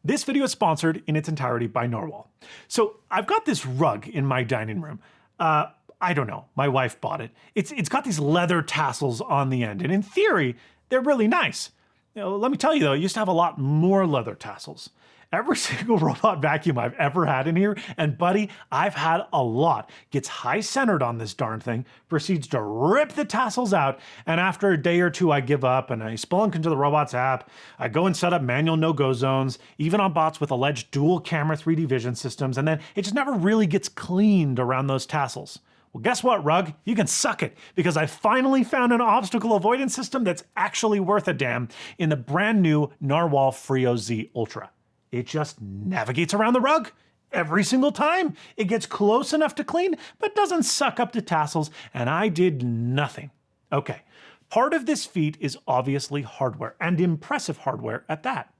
This video is sponsored in its entirety by Narwal. So I've got this rug in my dining room. I don't know, my wife bought it. It's got these leather tassels on the end, and in theory, they're really nice. Let me tell you though, it used to have a lot more leather tassels. Every single robot vacuum I've ever had in here, and buddy, I've had a lot, gets high-centered on this darn thing, proceeds to rip the tassels out, and after a day or two I give up and I spelunk into the robots app, I go and set up manual no-go zones, even on bots with alleged dual-camera 3D vision systems, and then it just never really gets cleaned around those tassels. Well, guess what, Rug? You can suck it, because I finally found an obstacle avoidance system that's actually worth a damn in the brand new Narwal Freo Z Ultra. It just navigates around the rug every single time. It gets close enough to clean, but doesn't suck up the tassels, and I did nothing. Okay, part of this feat is obviously hardware, and impressive hardware at that.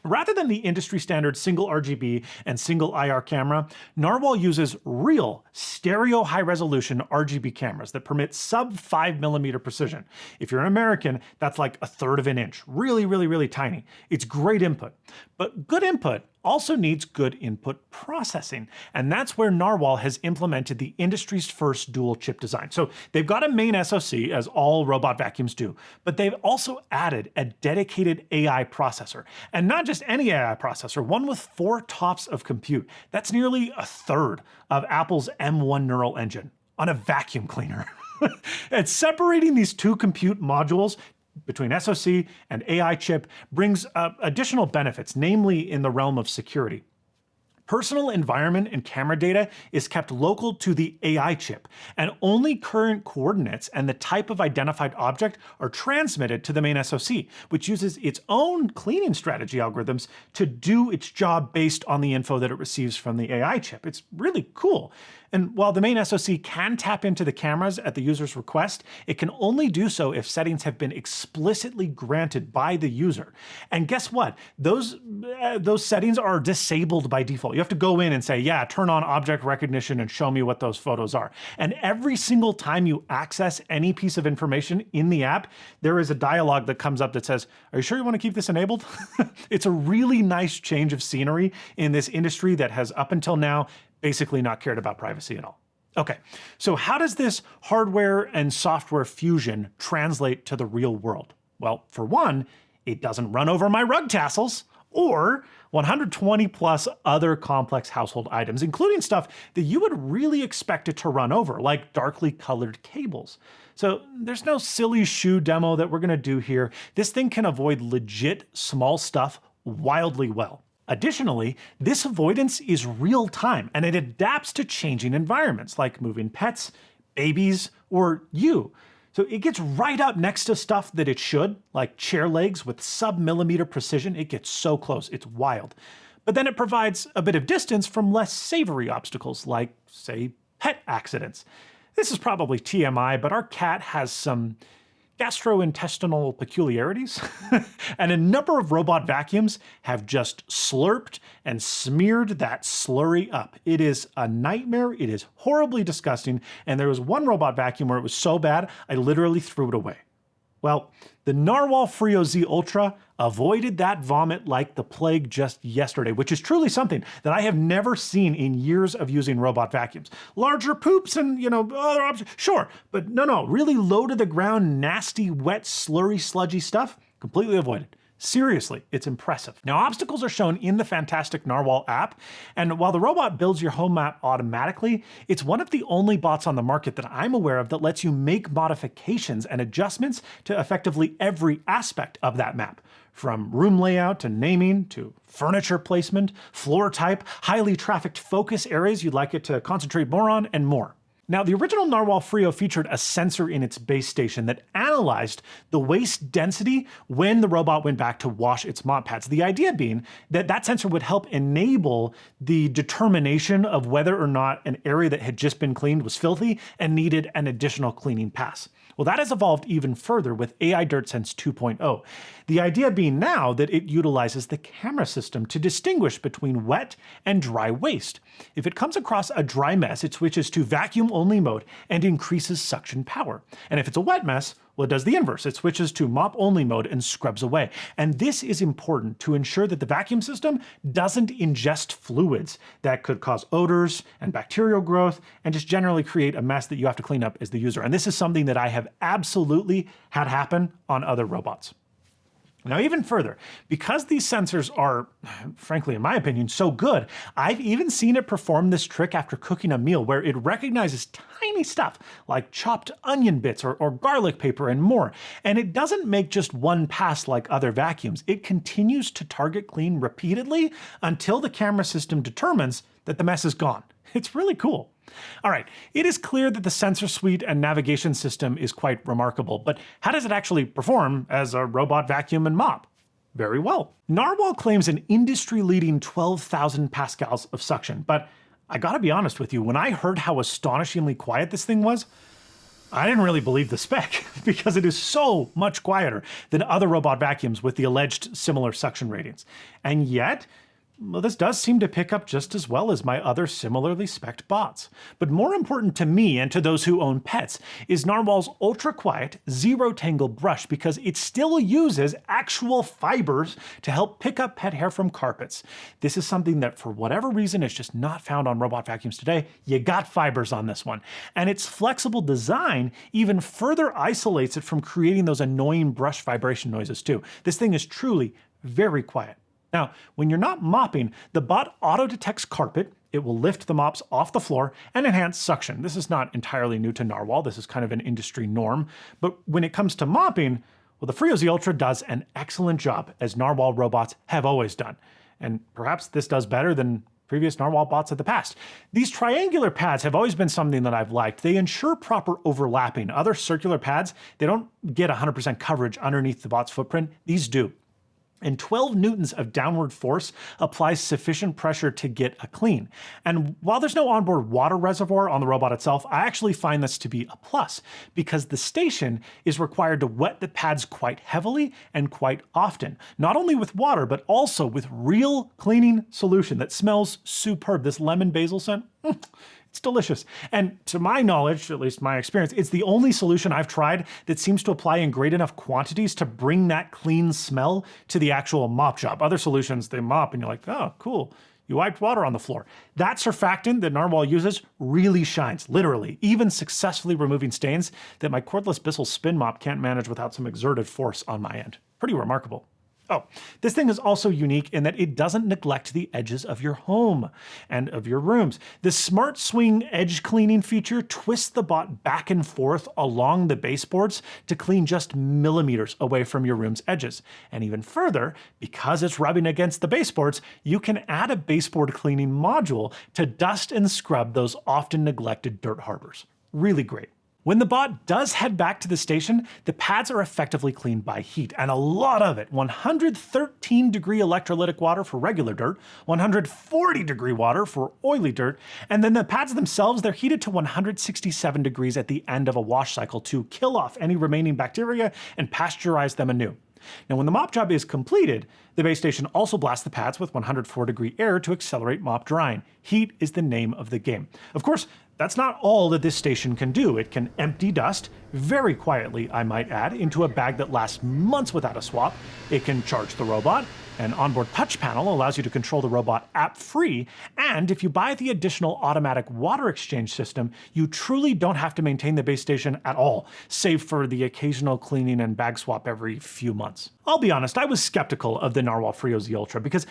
Rather than the industry standard single RGB and single IR camera, Narwal uses real stereo high resolution RGB cameras that permit sub 5mm precision. If you're an American, that's like 1/3 of an inch. Really tiny. It's great input. But good input also needs good input processing, and that's where Narwal has implemented the industry's first dual chip design. So they've got a main SoC, as all robot vacuums do, but they've also added a dedicated AI processor, and not just any AI processor, one with 4 TOPS of compute. That's nearly 1/3 of Apple's M1 neural engine on a vacuum cleaner. And separating these two compute modules between SoC and AI chip brings additional benefits, namely in the realm of security. Personal environment and camera data is kept local to the AI chip, and only current coordinates and the type of identified object are transmitted to the main SoC, which uses its own cleaning strategy algorithms to do its job based on the info that it receives from the AI chip. It's really cool. And while the main SoC can tap into the cameras at the user's request, it can only do so if settings have been explicitly granted by the user. And guess what? Those settings are disabled by default. You have to go in and say, yeah, turn on object recognition and show me what those photos are. And every single time you access any piece of information in the app, there is a dialog that comes up that says, are you sure you want to keep this enabled? It's a really nice change of scenery in this industry that has up until now basically not cared about privacy at all. Okay, so how does this hardware and software fusion translate to the real world? Well, for one, it doesn't run over my rug tassels or 120 plus other complex household items, including stuff that you would really expect it to run over, like darkly colored cables. So there's no silly shoe demo that we're gonna do here. This thing can avoid legit small stuff wildly well. Additionally, this avoidance is real time, and it adapts to changing environments like moving pets, babies, or you. So it gets right up next to stuff that it should, like chair legs with sub-millimeter precision. It gets so close, it's wild. But then it provides a bit of distance from less savory obstacles like, say, pet accidents. This is probably TMI, but our cat has some gastrointestinal peculiarities, and a number of robot vacuums have just slurped and smeared that slurry up. It is a nightmare, it is horribly disgusting, and there was one robot vacuum where it was so bad, I literally threw it away. Well, the Narwal Freo Z Ultra avoided that vomit like the plague just yesterday, which is truly something that I have never seen in years of using robot vacuums. Larger poops and, other options, sure, but no, really low to the ground, nasty, wet, slurry, sludgy stuff, completely avoided. Seriously, it's impressive. Now, obstacles are shown in the fantastic Narwal app, and while the robot builds your home map automatically, it's one of the only bots on the market that I'm aware of that lets you make modifications and adjustments to effectively every aspect of that map. From room layout to naming to furniture placement, floor type, highly trafficked focus areas you'd like it to concentrate more on, and more. Now, the original Narwal Freo featured a sensor in its base station that analyzed the waste density when the robot went back to wash its mop pads. The idea being that that sensor would help enable the determination of whether or not an area that had just been cleaned was filthy and needed an additional cleaning pass. Well, that has evolved even further with AI DirtSense 2.0. The idea being now that it utilizes the camera system to distinguish between wet and dry waste. If it comes across a dry mess, it switches to vacuum mop-only mode and increases suction power. And if it's a wet mess, well, it does the inverse. It switches to mop-only mode and scrubs away. And this is important to ensure that the vacuum system doesn't ingest fluids that could cause odors and bacterial growth and just generally create a mess that you have to clean up as the user. And this is something that I have absolutely had happen on other robots. Now, even further, because these sensors are, frankly, in my opinion, so good, I've even seen it perform this trick after cooking a meal where it recognizes tiny stuff like chopped onion bits or garlic paper and more. And it doesn't make just one pass like other vacuums. It continues to target clean repeatedly until the camera system determines that the mess is gone. It's really cool. All right, it is clear that the sensor suite and navigation system is quite remarkable, but how does it actually perform as a robot vacuum and mop? Very well. Narwal claims an industry-leading 12,000 pascals of suction, but I gotta be honest with you, when I heard how astonishingly quiet this thing was, I didn't really believe the spec because it is so much quieter than other robot vacuums with the alleged similar suction ratings. And yet, well, this does seem to pick up just as well as my other similarly spec'd bots. But more important to me and to those who own pets is Narwal's ultra-quiet, zero-tangle brush because it still uses actual fibers to help pick up pet hair from carpets. This is something that for whatever reason is just not found on robot vacuums today. You got fibers on this one. And its flexible design even further isolates it from creating those annoying brush vibration noises too. This thing is truly very quiet. Now, when you're not mopping, the bot auto-detects carpet, it will lift the mops off the floor, and enhance suction. This is not entirely new to Narwal, this is kind of an industry norm. But when it comes to mopping, well, the Freo Z Ultra does an excellent job, as Narwal robots have always done. And perhaps this does better than previous Narwal bots of the past. These triangular pads have always been something that I've liked. They ensure proper overlapping. Other circular pads, they don't get 100% coverage underneath the bot's footprint. These do. And 12 newtons of downward force applies sufficient pressure to get a clean. And while there's no onboard water reservoir on the robot itself, I actually find this to be a plus because the station is required to wet the pads quite heavily and quite often. Not only with water, but also with real cleaning solution that smells superb. This lemon basil scent, it's delicious. And to my knowledge, at least my experience, it's the only solution I've tried that seems to apply in great enough quantities to bring that clean smell to the actual mop job. Other solutions, they mop and you're like, oh, cool. You wiped water on the floor. That surfactant that Narwal uses really shines, literally, even successfully removing stains that my cordless Bissell spin mop can't manage without some exerted force on my end. Pretty remarkable. Oh, this thing is also unique in that it doesn't neglect the edges of your home and of your rooms. The Smart Swing edge cleaning feature twists the bot back and forth along the baseboards to clean just millimeters away from your room's edges. And even further, because it's rubbing against the baseboards, you can add a baseboard cleaning module to dust and scrub those often neglected dirt harbors. Really great. When the bot does head back to the station, the pads are effectively cleaned by heat, and a lot of it. 113-degree electrolytic water for regular dirt, 140-degree water for oily dirt, and then the pads themselves, they're heated to 167 degrees at the end of a wash cycle to kill off any remaining bacteria and pasteurize them anew. Now, when the mop job is completed, the base station also blasts the pads with 104-degree air to accelerate mop drying. Heat is the name of the game. Of course, that's not all that this station can do. It can empty dust, very quietly I might add, into a bag that lasts months without a swap. It can charge the robot. An onboard touch panel allows you to control the robot app-free, and if you buy the additional automatic water exchange system, you truly don't have to maintain the base station at all, save for the occasional cleaning and bag swap every few months. I'll be honest, I was skeptical of the Narwal Freo Z Ultra because,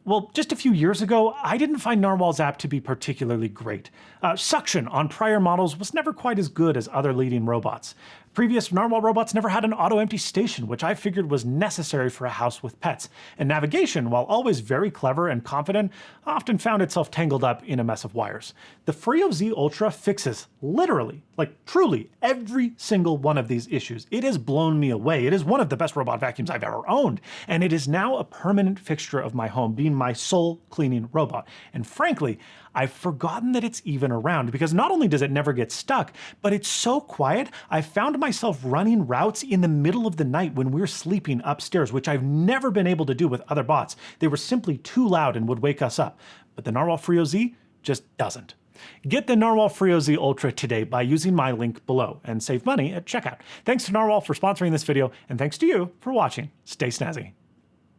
well, just a few years ago, I didn't find Narwal's app to be particularly great. Suction on prior models was never quite as good as other leading robots. Previous Narwal robots never had an auto-empty station, which I figured was necessary for a house with pets. And navigation, while always very clever and confident, often found itself tangled up in a mess of wires. The Freo Z Ultra fixes, literally, like truly, every single one of these issues. It has blown me away. It is one of the best robot vacuums I've ever owned, and it is now a permanent fixture of my home, being my sole cleaning robot. And frankly, I've forgotten that it's even around because not only does it never get stuck, but it's so quiet, I found myself running routes in the middle of the night when we're sleeping upstairs, which I've never been able to do with other bots. They were simply too loud and would wake us up. But the Narwal Freo Z just doesn't. Get the Narwal Freo Z Ultra today by using my link below and save money at checkout. Thanks to Narwal for sponsoring this video, and thanks to you for watching. Stay snazzy.